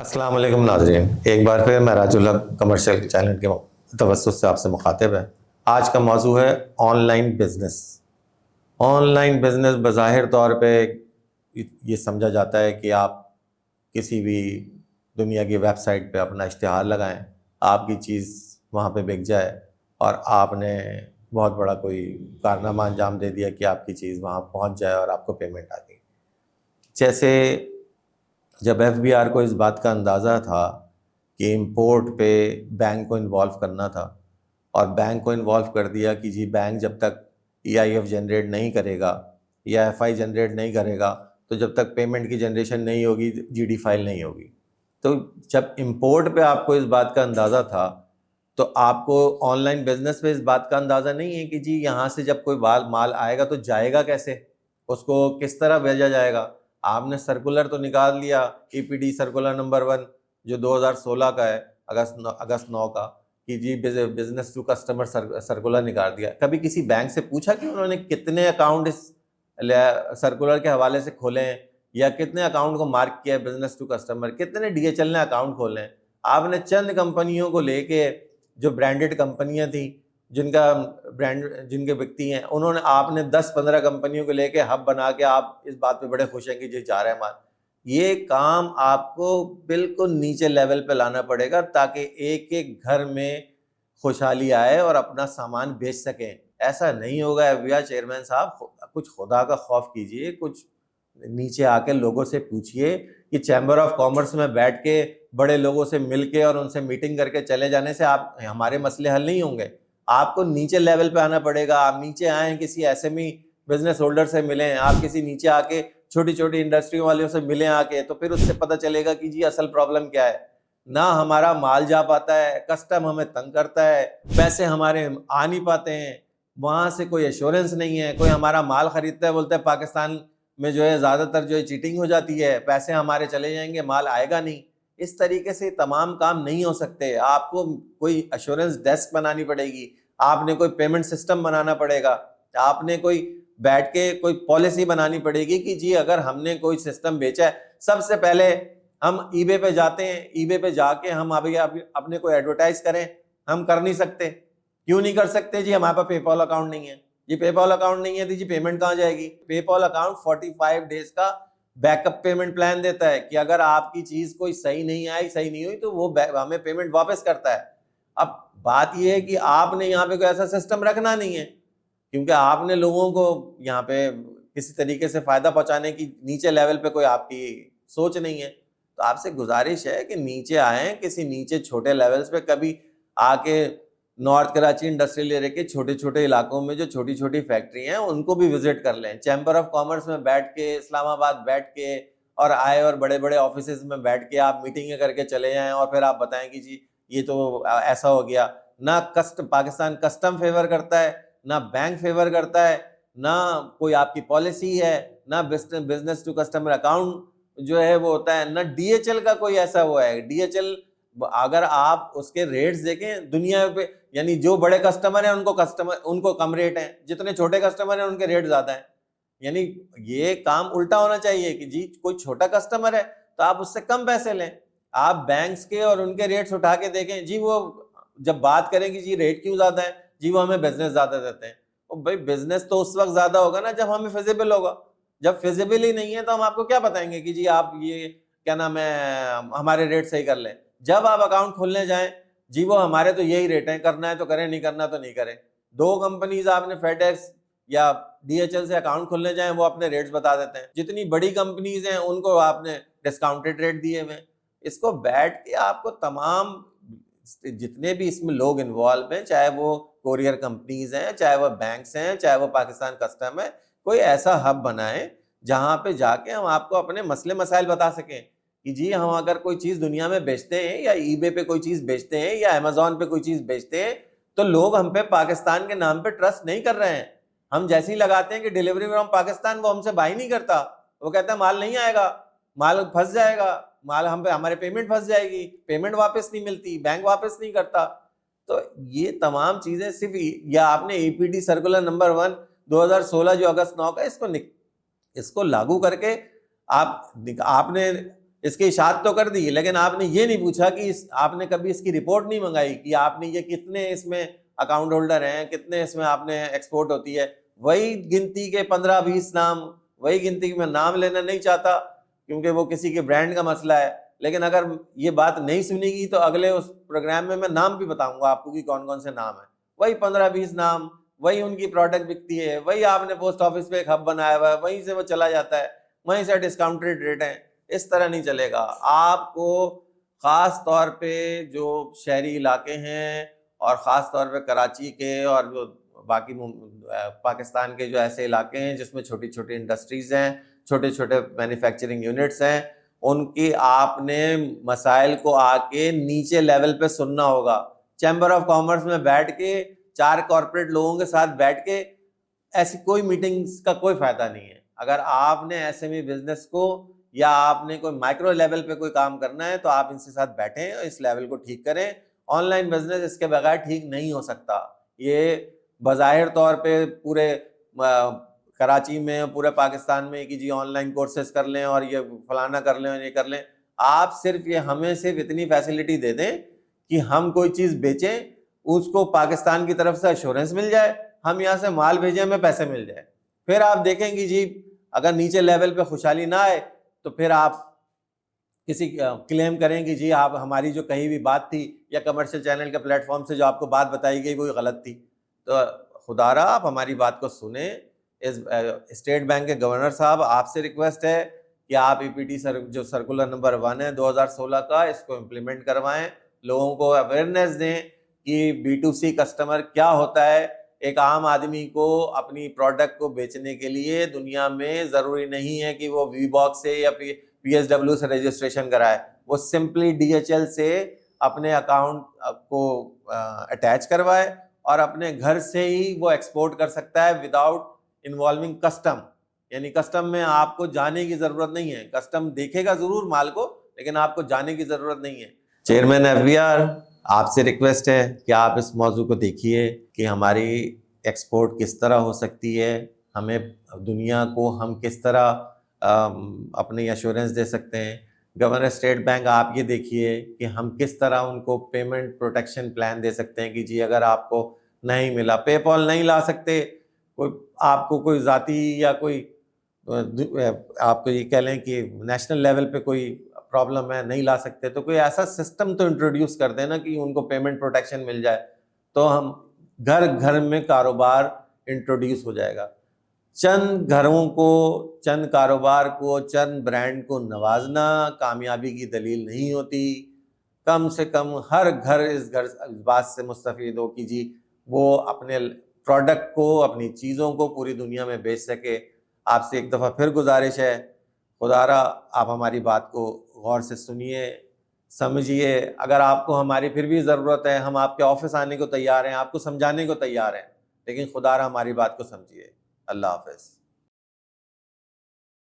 السلام علیکم ناظرین، ایک بار پھر میں راج الحق کمرشل چینل کے توسط سے آپ سے مخاطب ہے۔ آج کا موضوع ہے on line business. On line business بظاہر طور پہ یہ سمجھا جاتا ہے کہ آپ کسی بھی دنیا کی ویب سائٹ پہ اپنا اشتہار لگائیں، آپ کی چیز وہاں پہ بک جائے اور آپ نے بہت بڑا کوئی کارنامہ انجام دے دیا کہ آپ کی چیز وہاں پہنچ جائے اور آپ کو پیمنٹ آ گئی۔ جیسے جب ایف بی آر کو اس بات کا اندازہ تھا کہ امپورٹ پہ بینک کو انوالو کرنا تھا، اور بینک کو انوالو کر دیا کہ جی بینک جب تک ای آئی ایف جنریٹ نہیں کرے گا یا ایف آئی جنریٹ نہیں کرے گا تو جب تک پیمنٹ کی جنریشن نہیں ہوگی جی ڈی فائل نہیں ہوگی۔ تو جب امپورٹ پہ آپ کو اس بات کا اندازہ تھا تو آپ کو آن لائن بزنس پہ اس بات کا اندازہ نہیں ہے کہ جی یہاں سے جب کوئی مال آئے گا تو جائے گا کیسے، اس کو کس طرح بھیجا جائے گا۔ آپ نے سرکولر تو نکال لیا، ای پی ڈی سرکولر نمبر 1 جو 2016 کا ہے، اگست 9 کا، کہ جی بزنس ٹو کسٹمر سرکولر نکال دیا۔ کبھی کسی بینک سے پوچھا کہ انہوں نے کتنے اکاؤنٹ اس سرکولر کے حوالے سے کھولے ہیں، یا کتنے اکاؤنٹ کو مارک کیا ہے بزنس ٹو کسٹمر، کتنے ڈی ایچ ایل نے اکاؤنٹ کھولے ہیں؟ آپ نے چند کمپنیوں کو لے کے، جو برانڈڈ کمپنیاں تھیں جن کا برانڈ جن کے بکتی ہیں، آپ نے 10-15 کمپنیوں کو لے کے ہب بنا کے آپ اس بات پہ بڑے خوش ہیں کہ جی جا رہا ہے مال۔ یہ کام آپ کو بالکل نیچے لیول پہ لانا پڑے گا تاکہ ایک ایک گھر میں خوشحالی آئے اور اپنا سامان بیچ سکیں۔ ایسا نہیں ہوگا ایف بی آر چیئرمین صاحب، کچھ خدا کا خوف کیجئے، کچھ نیچے آ کے لوگوں سے پوچھئے کہ چیمبر آف کامرس میں بیٹھ کے بڑے لوگوں سے مل کے اور ان سے میٹنگ کر کے چلے جانے سے ہمارے مسئلے حل نہیں ہوں گے۔ آپ کو نیچے لیول پہ آنا پڑے گا۔ آپ نیچے آئیں، کسی S M E business holder سے ملیں، آپ کسی نیچے آ کے چھوٹی چھوٹی انڈسٹری والوں سے ملیں آ کے، تو پھر اس سے پتہ چلے گا کہ جی اصل پرابلم کیا ہے۔ نہ ہمارا مال جا پاتا ہے، کسٹم ہمیں تنگ کرتا ہے، پیسے ہمارے آ نہیں پاتے ہیں، وہاں سے کوئی ایشورنس نہیں ہے، کوئی ہمارا مال خریدتا ہے بولتا ہے پاکستان میں جو ہے زیادہ تر جو ہے چیٹنگ ہو جاتی ہے، پیسے ہمارے چلے جائیں گے، مال آئے گا نہیں۔ اس طریقے سے تمام کام نہیں ہو سکتے۔ آپ کو کوئی ایشورنس ڈیسک بنانی پڑے گی، آپ نے کوئی پیمنٹ سسٹم بنانا پڑے گا، آپ نے کوئی بیٹھ کے کوئی پالیسی بنانی پڑے گی کہ جی اگر ہم نے کوئی سسٹم بیچا ہے، سب سے پہلے ہم ای بے پہ جاتے ہیں، ای بے پہ جا کے ہم اپنے کو ایڈورٹائز کریں، ہم کر نہیں سکتے۔ کیوں نہیں کر سکتے؟ جی ہمارے پاس پے پال اکاؤنٹ نہیں ہے۔ جی پے پال اکاؤنٹ نہیں ہے تو جی پیمنٹ کہاں جائے گی؟ پے پال اکاؤنٹ 45 ڈیز کا بیک اپ پیمنٹ پلان دیتا ہے کہ اگر آپ کی چیز کوئی صحیح نہیں آئی، صحیح نہیں ہوئی تو وہ ہمیں پیمنٹ واپس کرتا ہے۔ اب بات یہ ہے کہ آپ نے یہاں پہ کوئی ایسا سسٹم رکھنا نہیں ہے، کیونکہ آپ نے لوگوں کو یہاں پہ کسی طریقے سے فائدہ پہنچانے کی نیچے لیول پہ کوئی آپ کی سوچ نہیں ہے۔ تو آپ سے گزارش ہے کہ نیچے آئیں، کسی نیچے چھوٹے لیولز پہ کبھی آ کے نارتھ کراچی انڈسٹریل ایریا کے چھوٹے چھوٹے علاقوں میں جو چھوٹی چھوٹی فیکٹری ہیں ان کو بھی وزٹ کر لیں، چیمبر آف کامرس میں بیٹھ کے، اسلام آباد بیٹھ کے، اور آئے اور بڑے بڑے آفیسز میں بیٹھ کے آپ میٹنگیں کر کے چلے جائیں، اور پھر آپ بتائیں کہ جی یہ تو ایسا ہو گیا۔ نہ پاکستان کسٹم فیور کرتا ہے، نہ بینک فیور کرتا ہے، نہ کوئی آپ کی پالیسی ہے، نہ بزنس ٹو کسٹمر اکاؤنٹ جو ہے وہ ہوتا ہے، نہ ڈی ایچ ایل کا کوئی ایسا وہ ہے۔ ڈی ایچ ایل اگر آپ اس کے ریٹس دیکھیں دنیا پہ، یعنی جو بڑے کسٹمر ہیں ان کو کم ریٹ ہیں، جتنے چھوٹے کسٹمر ہیں ان کے ریٹ زیادہ ہیں۔ یعنی یہ کام الٹا ہونا چاہیے کہ جی کوئی چھوٹا کسٹمر ہے تو آپ اس سے کم پیسے لیں۔ آپ بینکس کے اور ان کے ریٹس اٹھا کے دیکھیں، جی وہ جب بات کریں کہ جی ریٹ کیوں زیادہ ہے، جی وہ ہمیں بزنس زیادہ دیتے ہیں۔ بھائی بزنس تو اس وقت زیادہ ہوگا نا جب ہمیں فیزیبل ہوگا، جب فیزیبل ہی نہیں ہے تو ہم آپ کو کیا بتائیں گے کہ جی آپ یہ کیا نام ہے ہمارے ریٹ صحیح کر لیں۔ جب آپ اکاؤنٹ کھولنے جائیں، جی وہ ہمارے تو یہی ریٹ ہیں، کرنا ہے تو کریں، نہیں کرنا تو نہیں کریں۔ 2 کمپنیز آپ نے فیڈ ایکس یا ڈی ایچ ایل سے اکاؤنٹ کھولنے جائیں، وہ اپنے ریٹس بتا دیتے ہیں۔ جتنی بڑی کمپنیز ہیں ان کو آپ نے ڈسکاؤنٹڈ ریٹ دیے ہوئے۔ اس کو بیٹھ کے آپ کو تمام جتنے بھی اس میں لوگ انوالو ہیں، چاہے وہ کوریئر کمپنیز ہیں، چاہے وہ بینکس ہیں، چاہے وہ پاکستان کسٹم ہے، کوئی ایسا ہب بنائیں جہاں پہ جا کے ہم آپ کو اپنے مسئلے مسائل بتا سکیں کہ جی ہم اگر کوئی چیز دنیا میں بیچتے ہیں، یا ای بے پہ کوئی چیز بیچتے ہیں، یا امیزون پہ کوئی چیز بیچتے ہیں، تو لوگ ہم پہ پاکستان کے نام پہ ٹرسٹ نہیں کر رہے ہیں۔ ہم جیسے ہی لگاتے ہیں کہ ڈیلیوری فرام پاکستان، وہ ہم سے بائی نہیں کرتا، وہ کہتا ہے مال نہیں آئے گا، مال پھنس جائے گا، مال ہمارے پیمنٹ پھنس جائے گی، پیمنٹ واپس نہیں ملتی، بینک واپس نہیں کرتا۔ تو یہ تمام چیزیں صرف، یا آپ نے ای پی ڈی سرکولر نمبر 1 2016 جو اگست 9 کا، اس کو لاگو کر کے آپ نے اس کی اشاعت تو کر دی, لیکن آپ نے یہ نہیں پوچھا کہ آپ نے کبھی اس کی رپورٹ نہیں منگائی کہ آپ نے یہ کتنے اس میں اکاؤنٹ ہولڈر ہیں, کتنے اس میں آپ نے ایکسپورٹ ہوتی ہے. وہی گنتی کے 15-20 نام, وہی گنتی میں نام لینا نہیں چاہتا کیونکہ وہ کسی کے برانڈ کا مسئلہ ہے, لیکن اگر یہ بات نہیں سنی گی تو اگلے اس پروگرام میں نام بھی بتاؤں گا آپ کو کہ کون کون سے نام ہیں. وہی 15-20 نام, وہی ان کی پروڈکٹ بکتی ہے, وہی آپ نے پوسٹ آفس پہ ایک ہب بنایا ہوا ہے, وہیں سے وہ چلا جاتا ہے, وہیں سے ڈسکاؤنٹڈ ریٹ ہیں. اس طرح نہیں چلے گا. آپ کو خاص طور پہ جو شہری علاقے ہیں اور خاص طور پہ کراچی کے اور جو باقی پاکستان کے جو ایسے علاقے ہیں جس میں چھوٹی چھوٹی انڈسٹریز ہیں, چھوٹے چھوٹے مینوفیکچرنگ یونٹس ہیں, ان کی آپ نے مسائل کو آ کے نیچے لیول پہ سننا ہوگا. چیمبر آف کامرس میں بیٹھ کے 4 کارپوریٹ لوگوں کے ساتھ بیٹھ کے ایسی کوئی میٹنگز کا کوئی فائدہ نہیں ہے. اگر آپ نے ایس ایم ای بزنس کو یا آپ نے کوئی مائکرو لیول پہ کوئی کام کرنا ہے تو آپ ان کے ساتھ بیٹھیں اور اس لیول کو ٹھیک کریں. آن لائن بزنس اس کے بغیر ٹھیک نہیں ہو سکتا. یہ بظاہر طور پہ پورے کراچی میں, پورے پاکستان میں کہ جی آن لائن کورسز کر لیں اور یہ فلانا کر لیں اور یہ کر لیں, آپ صرف یہ ہمیں صرف اتنی فیسلٹی دے دیں کہ ہم کوئی چیز بیچیں, اس کو پاکستان کی طرف سے ایشورنس مل جائے, ہم یہاں سے مال بھیجیں, ہمیں پیسے مل جائے. پھر آپ دیکھیں گی جی اگر نیچے لیول پہ خوشحالی نہ آئے تو پھر آپ کسی کلیم کریں کہ جی آپ ہماری جو کہی ہوئی بات تھی یا کمرشل چینل کے پلیٹ فارم سے جو آپ کو بات بتائی گئی وہ غلط تھی. تو خدا را آپ ہماری بات کو سنیں. اسٹیٹ بینک کے گورنر صاحب, آپ سے ریکویسٹ ہے کہ آپ ای پی ٹی جو سرکولر نمبر 1 ہے 2016 کا, اس کو امپلیمنٹ کروائیں, لوگوں کو اویئرنیس دیں کہ B2C کسٹمر کیا ہوتا ہے. ایک عام آدمی کو اپنی پروڈکٹ کو بیچنے کے لیے دنیا میں ضروری نہیں ہے کہ وہ وی باکس سے یا PSW سے رجسٹریشن کرائے, وہ سمپلی DHL سے اپنے اکاؤنٹ کو اٹیچ کروائے اور اپنے گھر سے ہی وہ ایکسپورٹ کر سکتا ہے وداؤٹ انوالونگ کسٹم. یعنی کسٹم میں آپ کو جانے کی ضرورت نہیں ہے, کسٹم دیکھے گا ضرور مال کو لیکن آپ کو جانے کی ضرورت نہیں ہے. چیئرمین FBR, آپ سے ریکویسٹ ہے کہ آپ اس موضوع کو دیکھیے کہ ہماری ایکسپورٹ کس طرح ہو سکتی ہے, ہمیں دنیا کو ہم کس طرح اپنی ایشورنس دے سکتے ہیں. گورنر اسٹیٹ بینک, آپ یہ دیکھیے کہ ہم کس طرح ان کو پیمنٹ پروٹیکشن پلان دے سکتے ہیں کہ جی اگر آپ کو نہیں ملا, پے پال نہیں لا سکتے, کوئی آپ کو کوئی ذاتی یا کوئی آپ کو یہ کہہ لیں کہ نیشنل لیول پہ کوئی پرابلم ہے, نہیں لا سکتے, تو کوئی ایسا سسٹم تو انٹروڈیوس کر دینا کہ ان کو پیمنٹ پروٹیکشن مل جائے, تو ہم گھر گھر میں کاروبار انٹروڈیوس ہو جائے گا. چند گھروں کو, چند کاروبار کو, چند برانڈ کو نوازنا کامیابی کی دلیل نہیں ہوتی. کم سے کم ہر گھر اس بات سے مستفید ہو کہ جی وہ اپنے پروڈکٹ کو, اپنی چیزوں کو پوری دنیا میں بیچ سکے. آپ سے ایک دفعہ پھر گزارش ہے, خدا را آپ ہماری بات کو غور سے سنیے, سمجھیے. اگر آپ کو ہماری پھر بھی ضرورت ہے, ہم آپ کے آفس آنے کو تیار ہیں, آپ کو سمجھانے کو تیار ہیں, لیکن خدا را ہماری بات کو سمجھیے. اللہ حافظ.